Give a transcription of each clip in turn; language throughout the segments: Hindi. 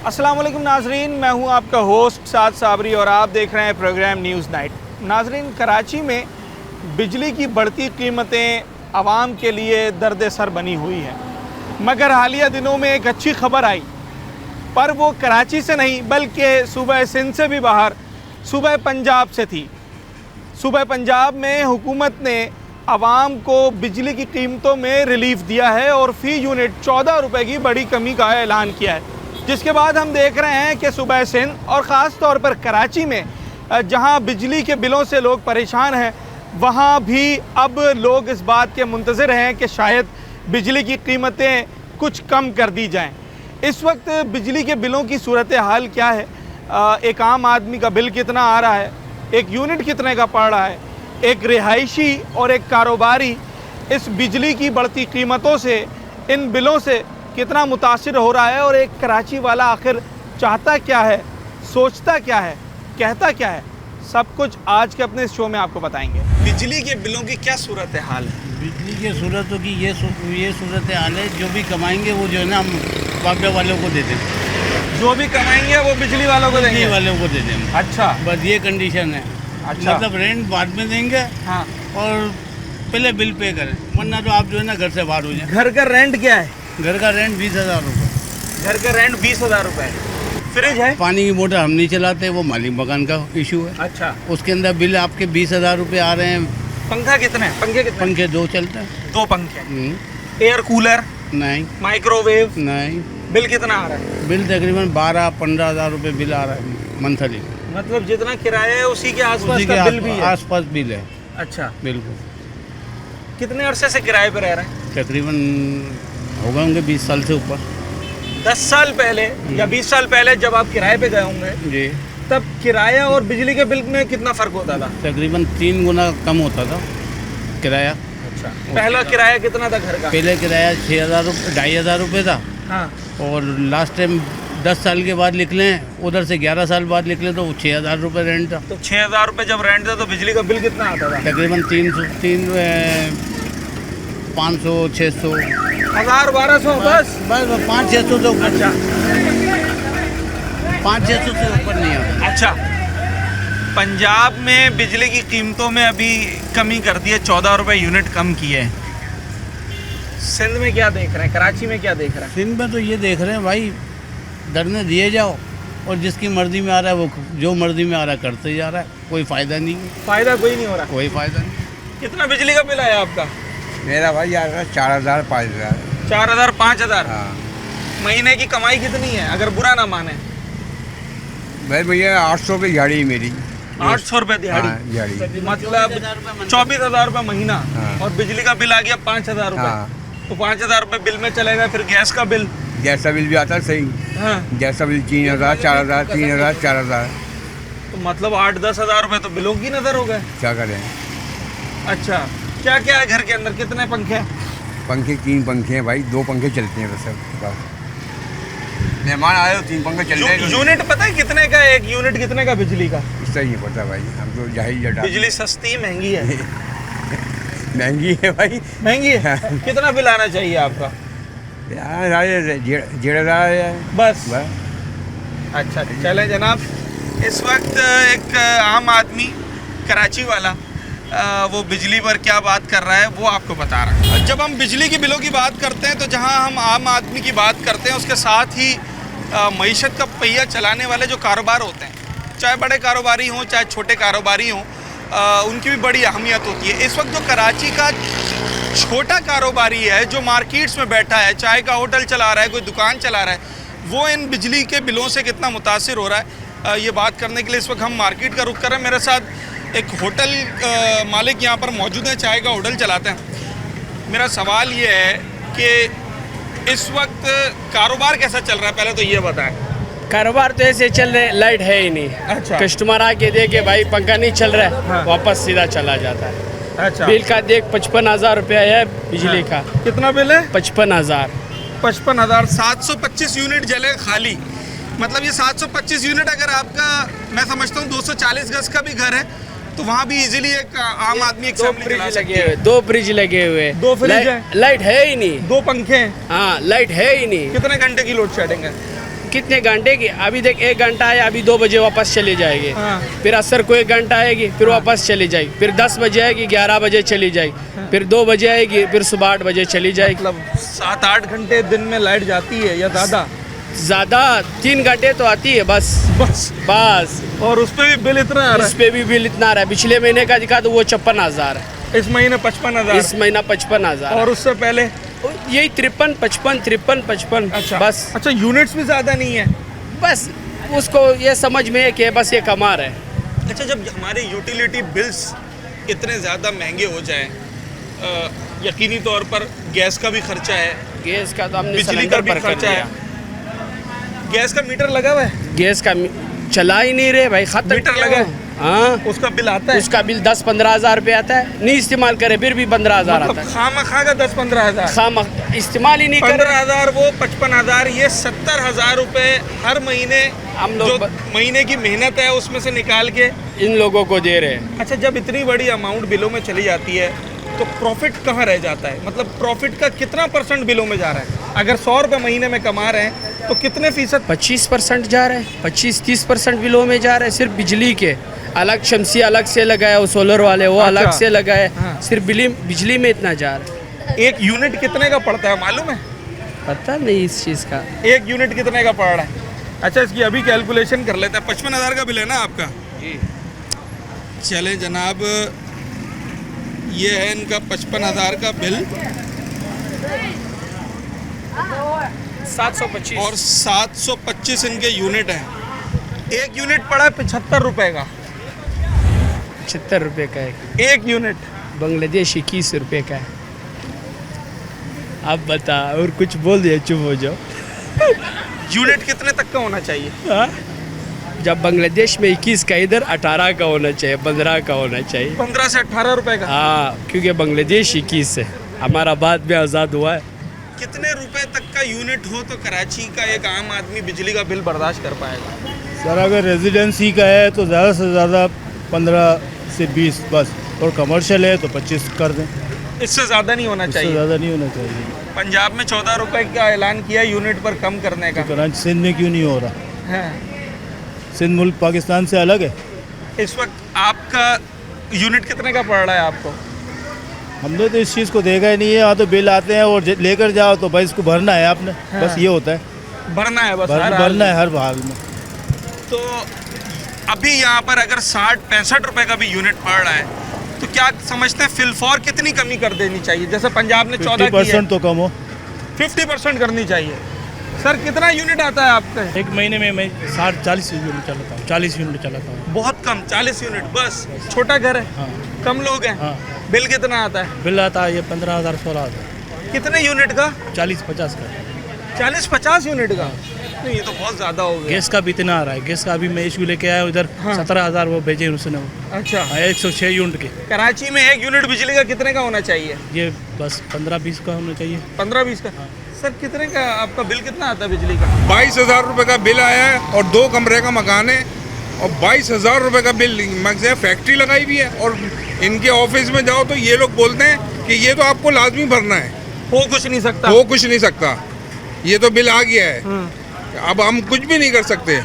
अस्सलाम वालेकुम नाजरीन, मैं हूं आपका होस्ट साद साबरी और आप देख रहे हैं प्रोग्राम न्यूज़ नाइट। नाजरीन, कराची में बिजली की बढ़ती कीमतें आवाम के लिए दर्द सर बनी हुई हैं, मगर हालिया दिनों में एक अच्छी खबर आई, पर वो कराची से नहीं बल्कि सूबा सिंध से भी बाहर सूबा पंजाब से थी। सूबा पंजाब में हुकूमत ने आवाम को बिजली की कीमतों में रिलीफ दिया है और फ़ी यूनिट 14 रुपये की बड़ी कमी का ऐलान किया है, जिसके बाद हम देख रहे हैं कि सूबा सिंध और ख़ास तौर पर कराची में जहां बिजली के बिलों से लोग परेशान हैं, वहां भी अब लोग इस बात के मुंतज़िर हैं कि शायद बिजली की कीमतें कुछ कम कर दी जाएं। इस वक्त बिजली के बिलों की सूरत हाल क्या है, एक आम आदमी का बिल कितना आ रहा है, एक यूनिट कितने का पड़ रहा है, एक रिहायशी और एक कारोबारी इस बिजली की बढ़ती कीमतों से, इन बिलों से कितना मुतासिर हो रहा है और एक कराची वाला आखिर चाहता क्या है, सोचता क्या है, कहता क्या है, सब कुछ आज के अपने इस शो में आपको बताएंगे। बिजली के बिलों की क्या सूरत हाल है? बिजली के सूरतों की ये सूरत हाल है, जो भी कमाएंगे वो जो है ना हम बाबा वालों को दे दें। जो भी कमाएंगे वो बिजली वालों को देंगे? बिजली वालों को दे दें। अच्छा, बस ये कंडीशन है। अच्छा, मतलब रेंट बाद में देंगे। हाँ। और पहले बिल पे करें, वरना तो आप जो है ना घर से बाहर हो जाए। घर का रेंट क्या है? घर का रेंट 20,000 रुपये। घर का रेंट 20,000 रुपये। फ्रिज है? पानी की मोटर हम नहीं चलाते, वो मालिक मकान का इशू है। अच्छा, उसके अंदर बिल आपके 20,000 रुपये आ रहे हैं। पंखा कितने? पंखे कितने? पंखे 2 चलते हैं। 2 पंखे। एयर कूलर नहीं। माइक्रोवेव नहीं। बिल कितना आ रहा है? बिल तकरीबन 12-15 हज़ार रुपये बिल आ रहा है मंथली। मतलब जितना किराया है उसी के आसपास का बिल भी है? आसपास बिल है। अच्छा, बिल्कुल। कितने अरसे से किराए पे रह रहे हैं? तकरीबन हो गए होंगे 20 साल से ऊपर। 10 साल पहले या 20 साल पहले जब आप किराए पे गए होंगे जी, तब किराया और बिजली के बिल में कितना फ़र्क होता था? तकरीबन 3 गुना कम होता था किराया। अच्छा, पहला किराया कितना था घर का? पहले किराया 6,000 रुपये 2,500 रुपये था। हाँ। और लास्ट टाइम 10 साल के बाद निकले, उधर से 11 साल बाद निकले तो 6,000 रुपये रेंट था। तो 6,000 रुपये जब रेंट था तो बिजली का बिल कितना आता था? तकरीबन 500, 600, 1,000, 1,200 बस 500-600 से ऊपर। अच्छा, 500-600 से ऊपर नहीं आता। अच्छा, पंजाब में बिजली की कीमतों में अभी कमी कर दी है, 14 रुपये यूनिट कम किए हैं। सिंध में क्या देख रहे हैं, कराची में क्या देख रहे हैं? सिंध में तो ये देख रहे हैं भाई, धरने दिए जाओ और जिसकी मर्जी में आ रहा है वो जो मर्जी में आ रहा है करते जा रहा है, कोई फ़ायदा नहीं है। फ़ायदा कोई नहीं हो रहा? कोई फ़ायदा नहीं। कितना बिजली का बिल आया आपका? मेरा भाई आ रहा है 4,000 5,000। 4,000 5,000? हाँ महीने की कमाई कितनी है अगर बुरा ना माने? भाई भैया 800 रुपये दिहाड़ी मेरी। 800 रुपये दिहाड़ी? हाँ, दिहाड़ी। मतलब 24,000 रुपये महीना। हाँ। और बिजली का बिल आ गया 5,000 रुपये। हाँ। तो 5,000 रुपये बिल में चलेगा, फिर गैस का बिल? गैस का बिल भी आता है सही। हाँ। गैस का बिल 3,000 4,000 3,000 4,000। तो मतलब 8-10 हज़ार रुपये तो बिलों की नज़र हो गए। क्या करें? अच्छा, क्या क्या है घर के अंदर, कितने पंखे हैं? पंखे 3 पंखे हैं भाई, 2 पंखे चलते हैं बस। मेहमान आए हो 3 पंखे चल रहे हैं। यूनिट पता है कितने का? एक यूनिट कितने का बिजली का? इसका ही नहीं पता भाई, हम तो जाहिर बिजली सस्ती महंगी है? महंगी है भाई। महंगी है? कितना बिल आना चाहिए आपका? यार 1,500 है बस। बस। अच्छा, चले जनाब, इस वक्त एक आम आदमी कराची वाला वो बिजली पर क्या बात कर रहा है वो आपको बता रहा है। जब हम बिजली के बिलों की बात करते हैं तो जहां हम आम आदमी की बात करते हैं, उसके साथ ही मईशत का पहिया चलाने वाले जो कारोबार होते हैं, चाहे बड़े कारोबारी हों चाहे छोटे कारोबारी हों, उनकी भी बड़ी अहमियत होती है। इस वक्त जो कराची का छोटा कारोबारी है, जो मार्केट्स में बैठा है, चाय का होटल चला रहा है, कोई दुकान चला रहा है, वो इन बिजली के बिलों से कितना मुतासिर हो रहा है, ये बात करने के लिए इस वक्त हम मार्केट का रुख कर रहे हैं। मेरे साथ एक होटल मालिक यहाँ पर मौजूद है, चाय का होटल चलाते हैं। मेरा सवाल ये है कि इस वक्त कारोबार कैसा चल रहा है, पहले तो ये बताएं। कारोबार तो ऐसे चल रहे, लाइट है ही नहीं। अच्छा। कस्टमर आके देखे भाई पंखा नहीं चल रहा है, हाँ। वापस सीधा चला जाता है। अच्छा, बिल का देख 55,000 रुपया है बिजली का। कितना बिल है? 55,000। 55,000। 725 यूनिट जले खाली। मतलब ये 725 यूनिट अगर आपका, मैं समझता हूँ 240 गज का भी घर है तो वहाँ भी इजीली एक आम आदमी एक फैमिली चला सकती है। 2 फ्रिज लगे हुए, 2 फ्रिज है, लाइट है ही नहीं। 2 पंखे हैं। हाँ, लाइट है ही नहीं। कितने घंटे की लोड शेडिंग है? कितने घंटे की, अभी देख 1 घंटा है, अभी 2 बजे वापस चली जाएगी, हाँ। फिर असर को 1 घंटा आएगी, फिर वापस चली जाएगी, फिर 10 बजे आएगी, 11 बजे चली जाएगी, फिर 2 बजे आएगी, फिर सुबह 8 बजे चली जाएगी। मतलब 7-8 घंटे दिन में लाइट जाती है या ज़्यादा? ज़्यादा 3 घंटे तो आती है बस। बस और उस पर भी बिल इतना आ रहा इस पे भी बिल इतना आ रहा है। पिछले महीने का दिखा तो वो 56,000 है, है? इस महीने 55,000। इस महीना 55,000 और उससे पहले? यही 53, 55, 55 अच्छा बस। अच्छा, यूनिट्स भी ज़्यादा नहीं है? बस उसको ये समझ में है कि बस ये कमा रहे हैं। अच्छा, जब हमारे यूटिलिटी बिल्स इतने ज़्यादा महंगे हो जाएं, यकीनी तौर पर गैस का भी खर्चा है, गैस का तो हमने बिजली का सिलेंडर भी पर कर खर्चा दिया। है। गैस का मीटर लगा हुआ है? गैस का चला ही नहीं रहे भाई, खत्म मीटर किया लगा वो। है? हाँ, उसका बिल आता है? उसका बिल 10-15 हज़ार रुपये आता है, नहीं इस्तेमाल करे फिर भी 15,000 आता मतलब है। खामा का 10-15 हज़ार, खाम इस्तेमाल ही नहीं करे। 15,000 वो 55,000, ये 70,000 रुपए हर महीने हम जो लोग महीने की मेहनत है उसमें से निकाल के। इन लोगों को दे रहे हैं। अच्छा, जब इतनी बड़ी अमाउंट बिलों में चली जाती है तो प्रॉफिट कहाँ रह जाता है? मतलब प्रॉफिट का कितना % बिलों में जा रहा है? अगर 100 रुपये महीने में कमा रहे हैं तो कितने फीसद? 25% जा रहे हैं, 25-30% बिलों में जा रहे हैं सिर्फ बिजली के। अलग शमसी अलग से लगाया, वो सोलर वाले वो अलग अच्छा। से लगाए, हाँ। सिर्फ बिजली में इतना जा रहा है। एक यूनिट कितने का पड़ता है मालूम है? पता नहीं इस चीज़ का। एक यूनिट कितने का पड़ रहा है? अच्छा, इसकी अभी कैलकुलेशन कर लेते हैं। 55,000 का बिल है ना आपका? जी। चले जनाब, ये है इनका 55,000 का बिल 725 और 725 इनके यूनिट हैं। एक यूनिट पड़ा है 75 रुपए का। 75 रुपये का है। एक यूनिट बांग्लादेश 21 रुपये का है। आप बता, और कुछ बोल दिया चुप हो जाओ। यूनिट कितने तक का होना चाहिए? हाँ? जब बांग्लादेश में 21 का, इधर 18 का होना चाहिए, 15 का होना चाहिए। 15 से 18 रुपए का। हाँ, क्योंकि बांग्लादेश 21 है, हमारा बाद में आज़ाद हुआ है। कितने रुपए तक का यूनिट हो तो कराची का एक आम आदमी बिजली का बिल बर्दाश्त कर पाएगा? सर अगर रेजिडेंसी का है तो ज़्यादा से ज़्यादा 15 से 20 बस, और कमर्शियल है तो 25 कर दें, इससे ज़्यादा नहीं होना इससे चाहिए। ज़्यादा नहीं होना चाहिए। पंजाब में 14 रुपए का ऐलान किया यूनिट पर कम करने का। तो कराची सिंध में क्यों नहीं हो रहा? है सिंध मुल्क पाकिस्तान से अलग है। इस वक्त आपका यूनिट कितने का पड़ रहा है आपको? हमने तो इस चीज़ को देखा ही नहीं है। यहाँ तो बिल आते हैं और लेकर जाओ तो भाई इसको भरना है आपने, बस ये होता है। भरना है बस, हर हाल भरना में। है हर हाल में। तो अभी यहाँ पर अगर 60-65 रुपए का भी यूनिट पड़ रहा है तो क्या समझते हैं फिलफॉर कितनी कमी कर देनी चाहिए? जैसे पंजाब ने 14 की है, 50% तो कम हो। 50% करनी चाहिए। सर कितना यूनिट आता है आपका? एक महीने में मैं 40 यूनिट चलाता हूँ, 40 यूनिट चलाता हूँ। बहुत कम, 40 यूनिट बस। छोटा घर है, हाँ कम लोग हैं, हाँ। बिल कितना आता है? बिल आता है ये 15,000 16,000। कितने यूनिट का? 40-50 का। 40-50 यूनिट का? नहीं, ये तो बहुत ज़्यादा हो गया। गैस का भी इतना आ रहा है। गैस का अभी मैं इशू लेके आया उधर, हाँ। 17,000 वो भेजे उसने, अच्छा, 106 यूनिट के। कराची में एक यूनिट बिजली का कितने का होना चाहिए? ये बस 15-20 का होना चाहिए। 15-20 का। सर कितने का आपका बिल कितना आता है बिजली का? 22,000 रुपये का बिल आया है और 2 कमरे का मकान है और 22,000 रुपये का बिल। मैं फैक्ट्री लगाई हुई है और इनके ऑफिस में जाओ तो ये लोग बोलते हैं कि ये तो आपको लाजमी भरना है, हो कुछ नहीं सकता। हो कुछ नहीं सकता, ये तो बिल आ गया है, अब हम कुछ भी नहीं कर सकते।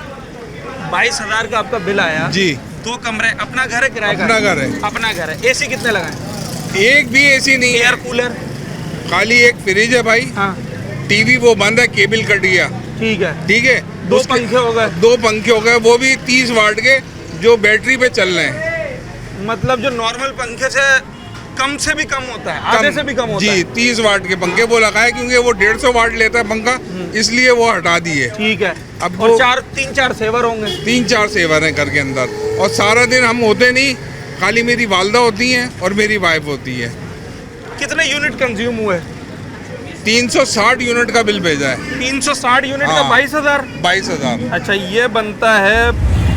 22,000 का आपका बिल आया जी। 2 कमरे, अपना घर है किराए का? अपना घर है। अपना घर है। एसी कितने लगाए? एक भी एसी नहीं एयर है, कूलर? खाली एक फ्रिज है भाई। हाँ टीवी वो बंद है, केबल कट गया। ठीक है। ठीक है, 2 उसके- पंखे हो गए। 2 पंखे हो गए, वो भी 30 वाट के जो बैटरी पे चल रहे हैं। मतलब जो नॉर्मल पंखे से कम से भी कम होता है, आधे से भी कम होता जी, है। 30 वाट के पंखे वो लगाए क्योंकि वो 150 वाट लेता है पंखा, इसलिए वो हटा दिए। ठीक है। अब और वो- 3-4 सेवर होंगे। 3-4 सेवर हैं घर के अंदर और सारा दिन हम होते नहीं, खाली मेरी वालदा होती हैं और मेरी वाइफ होती है। कितने यूनिट कंज्यूम हुए? 360 यूनिट का बिल भेजा है। 360 यूनिट का हाँ। 22,000? 22,000। अच्छा, ये बनता है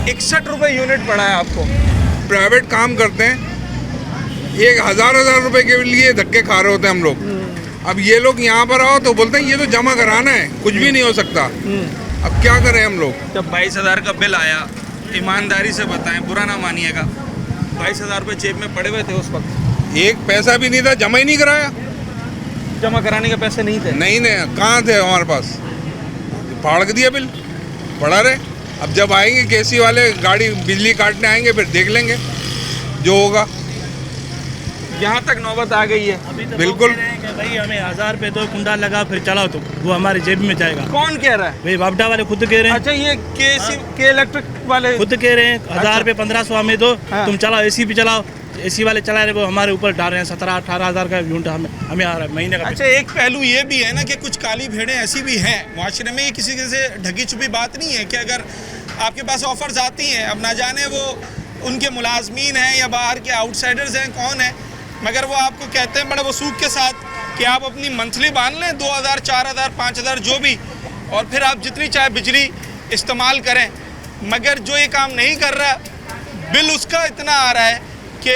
61 रुपए यूनिट पड़ा है आपको। प्राइवेट काम करते हैं, 1,000 रुपए के लिए धक्के खा रहे होते हैं हम लोग। अब ये लोग यहाँ पर आओ तो बोलते हैं ये तो जमा कराना है, कुछ भी नहीं हो सकता। अब क्या करें हम लोग? जब 22,000 का बिल आया, ईमानदारी से बताएं, बुरा ना मानिएगा, 22,000 रुपये जेब में पड़े हुए थे उस वक्त? एक पैसा भी नहीं था, जमा ही नहीं कराया। जमा कराने के पैसे नहीं थे? नहीं, कहाँ थे हमारे पास? फाड़ के दिया बिल। पड़ा रहे। अब जब आएंगे केसी वाले गाड़ी बिजली काटने आएंगे फिर देख लेंगे जो होगा। यहाँ तक नौबत आ गई है। बिल्कुल। भाई हमें 1000 रुपए दो, कुंडा लगा फिर चलाओ, तो वो हमारे जेब में जाएगा। कौन कह रहा है? भाई बापडा वाले खुद कह रहे हैं। अच्छा, ये के इलेक्ट्रिक वाले खुद कह रहे हैं 1000 रुपए 1500 हमें दो, हाँ। तुम चलाओ, एसी भी चलाओ। एसी वाले चला रहे वो हमारे ऊपर डाल रहे हैं 17-18 हज़ार का यूनिट हमें आ रहा है महीने का। अच्छा, एक पहलू ये भी है ना कि कुछ काली भेड़ें ऐसी भी हैं मुआशरे में। ये किसी से ढकी छुपी बात नहीं है कि अगर आपके पास ऑफर्स आती हैं, अब ना जाने वो उनके मुलाजमीन हैं या बाहर के आउटसाइडर्स हैं, कौन है, मगर वो आपको कहते हैं बड़े वसूख के साथ कि आप अपनी मंथली बांध लें 2000, 4000, 5000 जो भी, और फिर आप जितनी चाहे बिजली इस्तेमाल करें। मगर जो ये काम नहीं कर रहा, बिल उसका इतना आ रहा है कि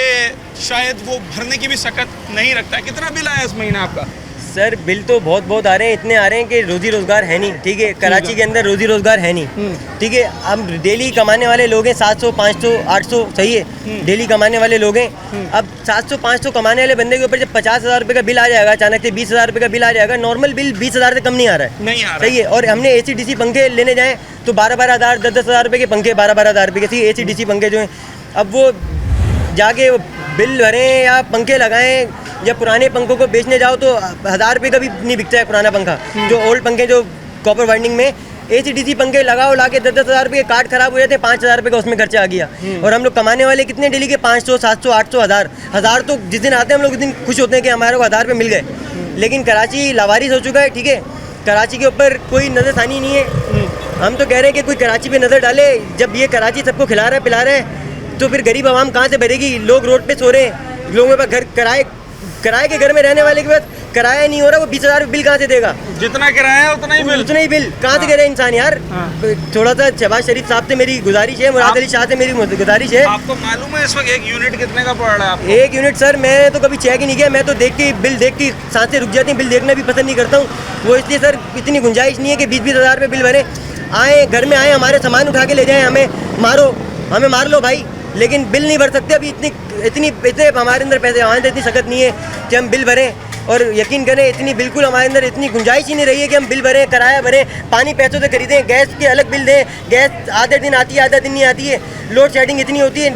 शायद वो भरने की भी सकत नहीं रखता है। कितना बिल आया इस महीना आपका? सर बिल तो बहुत आ रहे हैं, इतने आ रहे हैं कि रोजी रोजगार है नहीं। ठीक है, कराची के अंदर रोजी रोजगार है नहीं। ठीक है, हम डेली कमाने वाले लोग हैं, 700, 500, 800, सही है, डेली कमाने वाले लोग हैं। अब 700, 500 कमाने वाले बंदे के ऊपर जब 50,000 रुपये का बिल आ जाएगा, अचानक से 20,000 रुपये का बिल आ जाएगा। नॉर्मल बिल 20,000 से कम नहीं आ रहा है, नहीं आ रहा, सही है। और हमने AC/DC पंखे लेने जाएँ तो 12-12 हज़ार, 10-10 हज़ार रुपये के पंखे, 12-12 हज़ार रुपये के सही AC/DC पंखे जो हैं, अब वो जाके बिल भरें या पंखे लगाएं, या पुराने पंखों को बेचने जाओ तो 1000 रुपये का भी नहीं बिकता है पुराना पंखा। जो ओल्ड पंखे जो कॉपर वाइंडिंग में AC/DC पंखे लगाओ, लाके 10-10 हज़ार रुपये के कार्ड खराब हो जाते हैं, 5,000 रुपये का उसमें खर्चा आ गया। और हम लोग कमाने वाले कितने डेली के 500, 700, 800, 1000 तो जिस दिन आते हैं हम लोग उस दिन खुश होते हैं कि हमारे को 1000 रुपये मिल गए। लेकिन कराची लावारिस हो चुका है। ठीक है, कराची के ऊपर कोई नज़रसानी नहीं है। हम तो कह रहे हैं कि कोई कराची पे नज़र डाले। जब ये कराची सबको खिला रहा है पिला रहा है तो फिर गरीब आवाम कहाँ से भरेगी? लोग रोड पे सो रहे हैं, लोगों के पास घर किराए के घर में रहने वाले के पास किराया नहीं हो रहा, वो 20,000 बिल कहाँ से देगा? जितना किराया है उतना ही बिल कहाँ से करे इंसान यार। थोड़ा सा शहबाज शरीफ साहब से मेरी गुजारिश है, मुराद अली शाह से मेरी गुजारिश है। आपको मालूम है इस वक्त एक यूनिट कितने का पड़ रहा है आपको? एक यूनिट सर मैंने तो कभी चेक ही नहीं किया, मैं तो बिल देख के सांसें रुक जाती हैं, बिल देखना भी पसंद नहीं करता हूँ। वो इसलिए सर इतनी गुंजाइश नहीं है कि 20-20 हज़ार रुपये बिल भरे। आए घर में आए, हमारे सामान उठा के ले जाएँ, हमें मार लो भाई, लेकिन बिल नहीं भर सकते। अभी इतने हमारे अंदर पैसे, हमारे अंदर इतनी सख्त नहीं है कि हम बिल भरें। और यकीन करें इतनी बिल्कुल हमारे अंदर इतनी गुंजाइश ही नहीं रही है कि हम बिल भरें, किराया भरें, पानी पैसों से खरीदें, गैस के अलग बिल दें। गैस आधे दिन आती है, आधा दिन नहीं आती है, लोड शेडिंग इतनी होती है।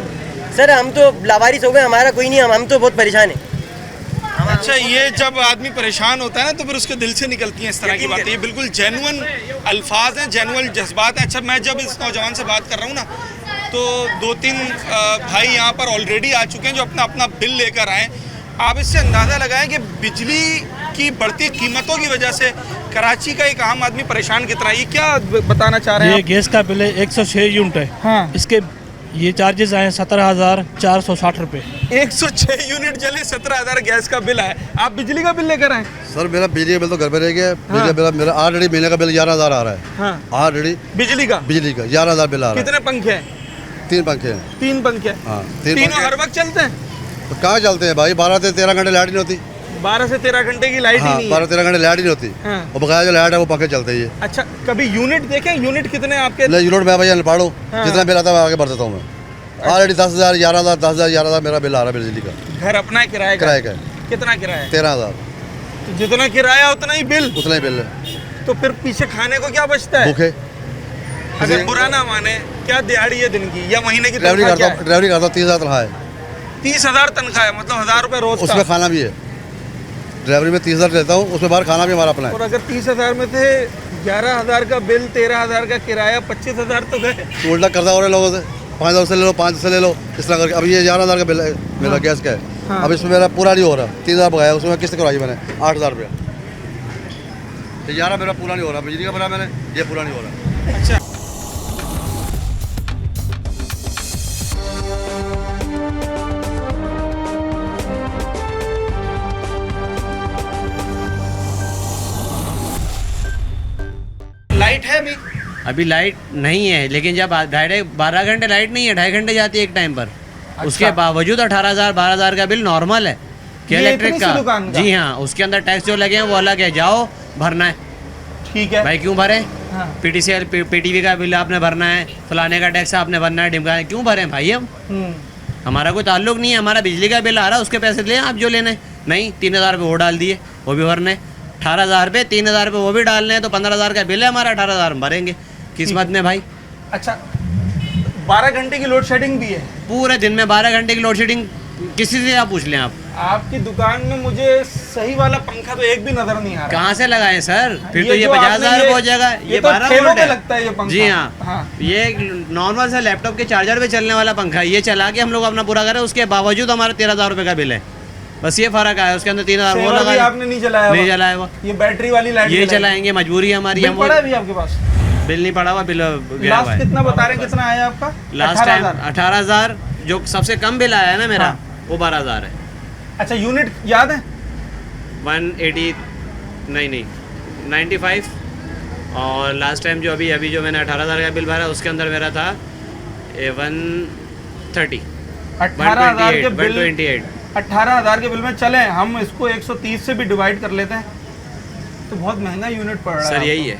सर हम तो लावारिस हो गए, हमारा कोई नहीं, हम तो बहुत परेशान हैं। अच्छा, ये जब आदमी परेशान होता है ना तो फिर उसके दिल से निकलती हैं इस तरह की बातें। ये बिल्कुल जेन्युइन अल्फाज हैं, जेन्युइन जज्बात हैं। अच्छा, मैं जब इस नौजवान से बात कर रहा हूँ ना तो 2-3 भाई यहाँ पर ऑलरेडी आ चुके हैं जो अपना अपना बिल लेकर आए। आप इससे अंदाज़ा लगाएं कि बिजली की बढ़ती कीमतों की वजह से कराची का एक आम आदमी परेशान कितना है। ये क्या बताना चाह रहे हैं? ये गैस का बिल है 106 यूनिट है। हाँ। इसके ये चार्जेस आए 17,460 रुपये। 106 यूनिट जले, 17,000 गैस का बिल आया। आप बिजली का बिल लेकर आए? सर मेरा बिजली का बिल तो घर पे रह गया। बिजली बिल मेरा ऑलरेडी महीने का बिल 11,000 आ रहा है। हाँ। ऑलरेडी बिजली का 11,000 बिल आ रहा है। कितने पंखे हैं? 3 पंखे हैं। 3 पंखे? हाँ, तीनों हर वक्त चलते हैं? तो कहाँ चलते हैं भाई, 12 से 13 घंटे लाइट नहीं होती। 12 से 13 घंटे की लाइट ही नहीं है। 12-13 घंटे लाइट नहीं होती। हाँ। और बकाया जो लाइट है वो पंखे चलते ही है। अच्छा, कभी यूनिट देखें? यूनिट कितने आपके? यूनिट में भैया पढ़ो, हाँ। जितना बिल आता है आगे बढ़ देता हूँ मैं। ऑलरेडी 10,000, 11,000, 10,000, 11,000 मेरा बिल आ रहा है बिजली का। घर अपना है किराए किराए का? कितना किराया? 13,000। तो जितना किराया उतना ही बिल? उतना ही बिल है। तो फिर पीछे खाने को क्या बचता है? भूखे। अगर बुरा ना माने, क्या दिहाड़ी है दिन की या महीने की? ड्राइवरी करता हूँ 30,000 तनख्वाह है। 30,000 तनख्वाह है, मतलब 1,000 रुपये रोज उसमें खाना भी है। ड्राइवरी में 30,000 लेता हूँ, उसमें बाहर खाना भी हमारा अपना है। और अगर 30,000 में से 11,000 का बिल, 13,000 का किराया, 25,000 तो गए। तो उल्टा करता हो रहे लोगों से, 5,000 से ले लो, 5 से ले लो, इस तरह करके। अब ये 11,000 का बिल है मेरा गैस का है। हाँ। अब इसमें मेरा पूरा नहीं हो रहा। 3,000 बकाया, उसमें किस्त करवाई मैंने 8,000 रुपया। 11 मेरा पूरा नहीं हो रहा, बिजली का भरा मैंने, ये पूरा नहीं हो रहा। अच्छा, लाइट है अभी लाइट नहीं है, लेकिन जब 12 घंटे लाइट नहीं है, 2.5 घंटे जाती है एक टाइम पर। उसके बावजूद 18,000 12,000 का बिल नॉर्मल है कि इलेक्ट्रिक का। जी हाँ, उसके अंदर टैक्स जो लगे हैं वो अलग है, जाओ भरना है। ठीक है भाई, क्यों भरे? हाँ। PTCL PTV का बिल आपने भरना है, फलाने का टैक्स आपने भरना है, ढिमकाने, क्यों भरे भाई? हम हमारा कोई ताल्लुक नहीं है, हमारा बिजली का बिल आ रहा है, उसके पैसे ले आप जो लेने। नहीं, 3,000 रुपये वो डाल दिए, वो भी भरने। 18,000 रुपये, 3,000 रुपये वो भी डालने हैं, तो 15,000 का बिल है हमारा, 18,000 हम भरेंगे। किस्मत में भाई। अच्छा, 12 घंटे की लोड शेडिंग भी है पूरे दिन में 12 घंटे की लोड शेडिंग किसी से आप पूछ लें आप। आपकी दुकान में। मुझे सही वाला पंखा तो एक भी नजर नहीं आ रहा। कहाँ से लगाए सर? फिर तो ये जो 50,000 आपने हो जाएगा। ये तो 12 ठेलों वोल्ट पे है। लगता है ये पंखा। जी हाँ, हाँ। ये नॉर्मल सा लैपटॉप के चार्जर पे चलने वाला पंखा है। ये चला के हम लोग अपना पूरा करें, उसके बावजूद हमारा 13,000 रुपये का बिल है। बस ये फर्क आया, उसके अंदर 3,000 वो सेवर भी लगा। आपने नहीं चलाया नहीं हुआ? चलाया हुआ। ये बैटरी वाली लाइट ये चलाएंगे, मजबूरी है हमारी। बिल पड़ा है भी आपके पास? बिल नहीं पड़ा हुआ, बिल गया हुआ लास्ट है। कितना बता रहे हैं, कितना आया आपका? Last time 18,000। 18,000 जो सबसे कम बिल आया है ना मेरा, हाँ। वो 12,000 है। अच्छा, यूनिट याद है? 180 नहीं 95। और लास्ट टाइम जो अभी जो मैंने 18,000 का बिल भरा, उसके अंदर मेरा था 130 18,000 के बिल। 128। 18,000 के बिल में चले हम इसको 130 से भी डिवाइड कर लेते हैं तो बहुत महंगा यूनिट पड़ रहा है। सर यही है,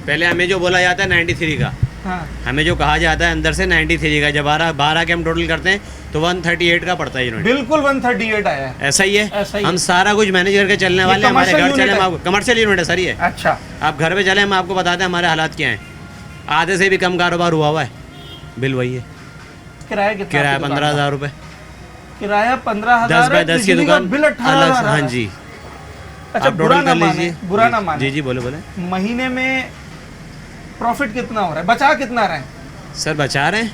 पहले हमें जो बोला जाता है 93 का, हाँ। हमें जो कहा जाता है अंदर से 93 का, जब 12 के हम टोटल करते हैं तो 138 का पड़ता है यूनिट। बिल्कुल 138 आया है। ऐसा ही है, ऐसा ही हम है। सारा कुछ मैनेज करके चलने वाले हैं। हमारे commercial घर चले, unit हम है? आपको कमर्शियल यूनिट है सर ये। अच्छा, आप घर पे चले, हम आपको बताते हैं हमारे हालात क्या हैं। आधे से भी कम कारोबार हुआ है, बिल वही है। किराया कितना? किराया आपकी दुकान का? 15,000 रुपये। किराया 15,000 10 बाय 10 की बिजली का दुकान बिल 18,000। हाँ जी। अच्छा, आप बुरा टोटल ना कर माने, लीजिए। बुरा ना जी, माने। जी बोले। महीने में प्रॉफिट कितना हो रहा है, बचा कितना रहे हैं? सर बचा रहे हैं,